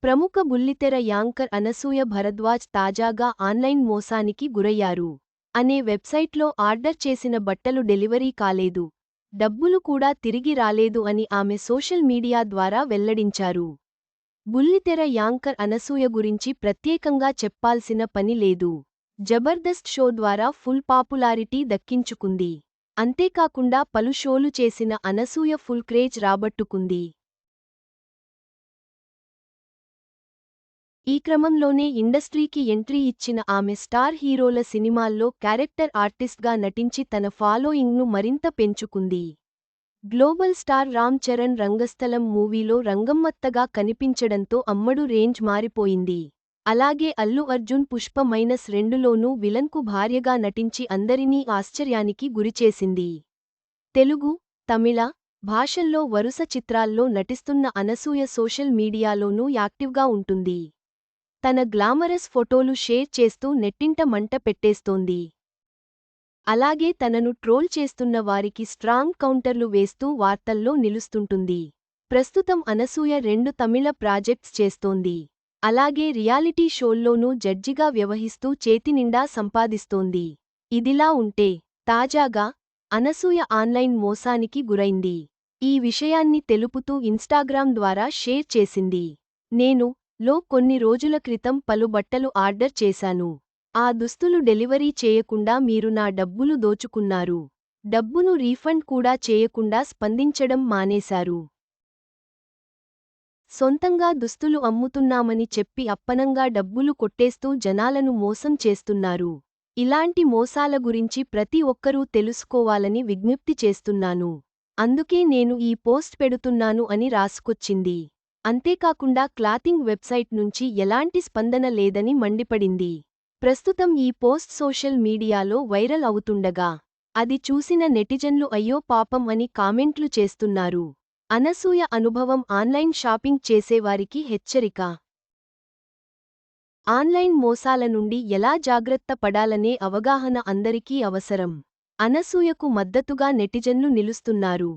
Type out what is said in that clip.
ప్రముఖ బుల్లితెర యాంకర్ అనసూయ భరద్వాజ్ తాజాగా ఆన్లైన్ మోసానికి గురయ్యారు. అనే వెబ్సైట్లో ఆర్డర్ చేసిన బట్టలు డెలివరీ కాలేదు, డబ్బులు కూడా తిరిగి రాలేదు అని ఆమె సోషల్ మీడియా ద్వారా వెల్లడించారు. బుల్లితెర యాంకర్ అనసూయ గురించి ప్రత్యేకంగా చెప్పాల్సిన పని లేదు. జబర్దస్త్ షో ద్వారా ఫుల్ పాపులారిటీ దక్కించుకుంది. అంతేకాకుండా పలు షోలు చేసిన అనసూయ ఫుల్ క్రేజ్ రాబట్టుకుంది. ఈ క్రమంలోనే ఇండస్ట్రీకి ఎంట్రీ ఇచ్చిన ఆమె స్టార్ హీరోల సినిమాల్లో క్యారెక్టర్ ఆర్టిస్ట్గా నటించి తన ఫాలోయింగ్ను మరింత పెంచుకుంది. గ్లోబల్ స్టార్ రామ్ చరణ్ రంగస్థలం మూవీలో రంగమ్మత్తగా కనిపించడంతో అమ్మడు రేంజ్ మారిపోయింది. అలాగే అల్లు అర్జున్ పుష్ప-2లోనూ విలన్కు భార్యగా నటించి అందరినీ ఆశ్చర్యానికి గురిచేసింది. తెలుగు, తమిళ భాషల్లో వరుస చిత్రాల్లో నటిస్తున్న అనసూయ సోషల్ మీడియాలోనూ యాక్టివ్గా ఉంటుంది. తన గ్లామరస్ ఫోటోలు షేర్ చేస్తూ నెట్టింట మంట పెట్టేస్తోంది. అలాగే తనను ట్రోల్ చేస్తున్న వారికి స్ట్రాంగ్ కౌంటర్లు వేస్తూ వార్తల్లో నిలుస్తుంటుంది. ప్రస్తుతం అనసూయ 2 తమిళ ప్రాజెక్ట్స్ చేస్తోంది. అలాగే రియాలిటీ షోల్లోనూ జడ్జిగా వ్యవహిస్తూ చేతినిండా సంపాదిస్తోంది. ఇదిలా ఉంటే తాజాగా అనసూయ ఆన్లైన్ మోసానికి గురైంది. ఈ విషయాన్ని తెలుపుతూ ఇన్స్టాగ్రామ్ ద్వారా షేర్ చేసింది. లో కొన్ని రోజుల క్రితం పలు బట్టలు ఆర్డర్ చేశాను. ఆ దుస్తులు డెలివరీ చేయకుండా మీరు నా డబ్బులు దోచుకున్నారు. డబ్బును రీఫండ్ కూడా చేయకుండా స్పందించడం మానేశారు. సొంతంగా దుస్తులు అమ్ముతున్నామని చెప్పి అప్పనంగా డబ్బులు కొట్టేస్తూ జనాలను మోసం చేస్తున్నారు. ఇలాంటి మోసాల గురించి ప్రతి ఒక్కరూ తెలుసుకోవాలని విజ్ఞప్తి చేస్తున్నాను. అందుకే నేను ఈ పోస్ట్ పెడుతున్నాను అని రాసుకొచ్చింది. అంతేకాకుండా క్లాతింగ్ వెబ్సైట్ నుంచి ఎలాంటి స్పందన లేదని మండిపడింది. ప్రస్తుతం ఈ పోస్ట్ సోషల్ మీడియాలో వైరల్ అవుతుండగా అది చూసిన నెటిజన్లు అయ్యో పాపం అని కామెంట్లు చేస్తున్నారు. అనసూయ అనుభవం ఆన్లైన్ షాపింగ్ చేసేవారికి హెచ్చరిక. ఆన్లైన్ మోసాల నుండి ఎలా జాగ్రత్త పడాలనే అవగాహన అందరికీ అవసరం. అనసూయకు మద్దతుగా నెటిజన్లు నిలుస్తున్నారు.